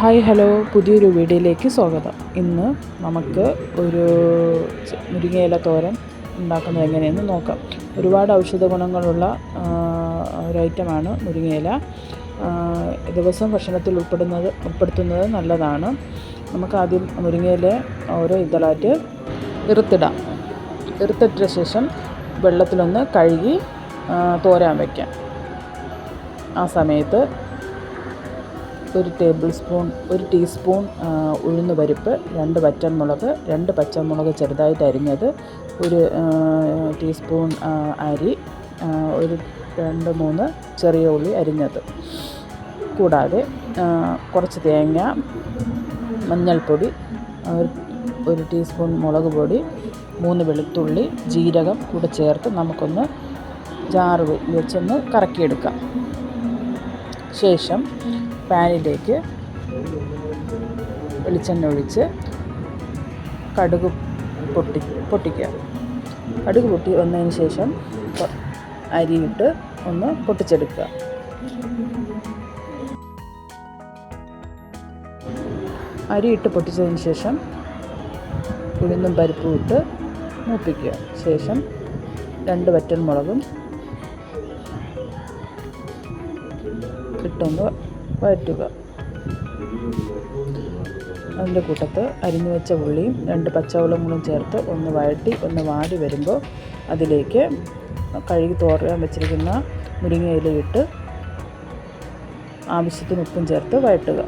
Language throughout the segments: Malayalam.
ഹായ് ഹലോ, പുതിയൊരു വീഡിയോയിലേക്ക് സ്വാഗതം. ഇന്ന് നമുക്ക് ഒരു മുരിങ്ങയില തോരൻ ഉണ്ടാക്കുന്നത് എങ്ങനെയെന്ന് നോക്കാം. ഒരുപാട് ഔഷധ ഗുണങ്ങളുള്ള ഒരു ഐറ്റമാണ് മുരിങ്ങയില. ദിവസം ഭക്ഷണത്തിൽ ഉൾപ്പെടുത്തുന്നത് നല്ലതാണ്. നമുക്കാദ്യം മുരിങ്ങയില ഓരോ ഇതളായിട്ട് ഇറുത്തിട്ട ശേഷം വെള്ളത്തിലൊന്ന് കഴുകി തോരാൻ വയ്ക്കാം. ആ സമയത്ത് ഒരു ടീസ്പൂൺ ഉഴുന്ന് പരിപ്പ്, 2 വറ്റൽമുളക്, 2 പച്ചമുളക് ചെറുതായിട്ട് അരിഞ്ഞത്, ഒരു ടീസ്പൂൺ അരി, ഒരു 2-3 ചെറിയ ഉള്ളി അരിഞ്ഞത്, കൂടാതെ കുറച്ച് തേങ്ങ, മഞ്ഞൾപ്പൊടി, ഒരു ടീസ്പൂൺ മുളക് പൊടി, 3 വെളുത്തുള്ളി, ജീരകം കൂടെ ചേർത്ത് നമുക്കൊന്ന് ജാറ് വെച്ചൊന്ന് കറക്കിയെടുക്കാം. ശേഷം പാനിലേക്ക് വെളിച്ചെണ്ണ ഒഴിച്ച് കടുക് പൊട്ടിക്കുക. കടുക് പൊട്ടി വന്നതിന് ശേഷം അരിയിട്ട് ഒന്ന് പൊട്ടിച്ചെടുക്കുക. അരിയിട്ട് പൊട്ടിച്ചതിന് ശേഷം ഉഴുന്നും പരിപ്പും ഇട്ട് മൂപ്പിക്കുക. ശേഷം 2 വറ്റൽമുളകും ഇട്ടൊന്ന് വഴറ്റുക. അതിൻ്റെ കൂട്ടത്ത് അരിഞ്ഞു വെച്ച ഉള്ളിയും 2 പച്ചമുളകും ചേർത്ത് ഒന്ന് വഴറ്റി ഒന്ന് വാടി വരുമ്പോൾ അതിലേക്ക് കഴുകി തോരാൻ വെച്ചിരിക്കുന്ന മുരിങ്ങയിലയിട്ട് ആവശ്യത്തിന് ഉപ്പും ചേർത്ത് വഴറ്റുക.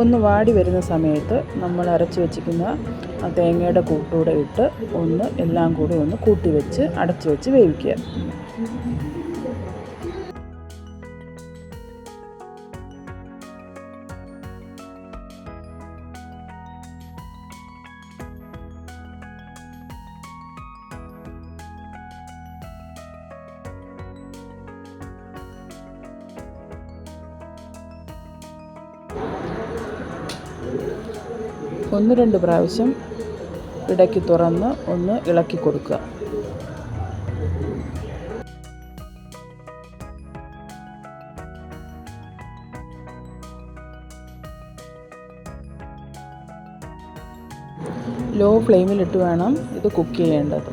ഒന്ന് വാടി വരുന്ന സമയത്ത് നമ്മൾ അരച്ച് വെച്ചിരിക്കുന്ന ആ തേങ്ങയുടെ കൂട്ടുകൂടെ ഇട്ട് എല്ലാം കൂടി ഒന്ന് കൂട്ടി വെച്ച് അടച്ച് വെച്ച് വേവിക്കുക. ഒന്ന് 2 പ്രാവശ്യം ഇടയ്ക്ക് തുറന്ന് ഒന്ന് ഇളക്കി കൊടുക്കുക. ലോ ഫ്ലെയിമിലിട്ട് വേണം ഇത് കുക്ക് ചെയ്യേണ്ടത്.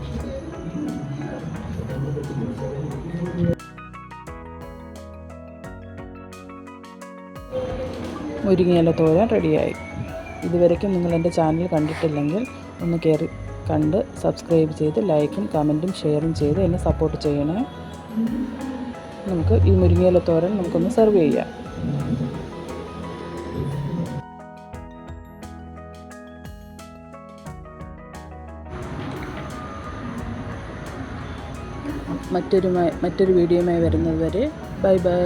മുരിങ്ങയില തോരൻ റെഡിയായി. ഇതുവരയ്ക്കും നിങ്ങൾ എൻ്റെ ചാനൽ കണ്ടിട്ടില്ലെങ്കിൽ ഒന്ന് കയറി കണ്ട് സബ്സ്ക്രൈബ് ചെയ്ത് ലൈക്കും കമൻറ്റും ഷെയറും ചെയ്ത് എന്നെ സപ്പോർട്ട് ചെയ്യണേ. നമുക്ക് ഈ മുരിങ്ങയില തോരൻ നമുക്കൊന്ന് സെർവ് ചെയ്യാം. മറ്റൊരു വീഡിയോയുമായി വരുന്നത് വരെ ബൈ ബൈ.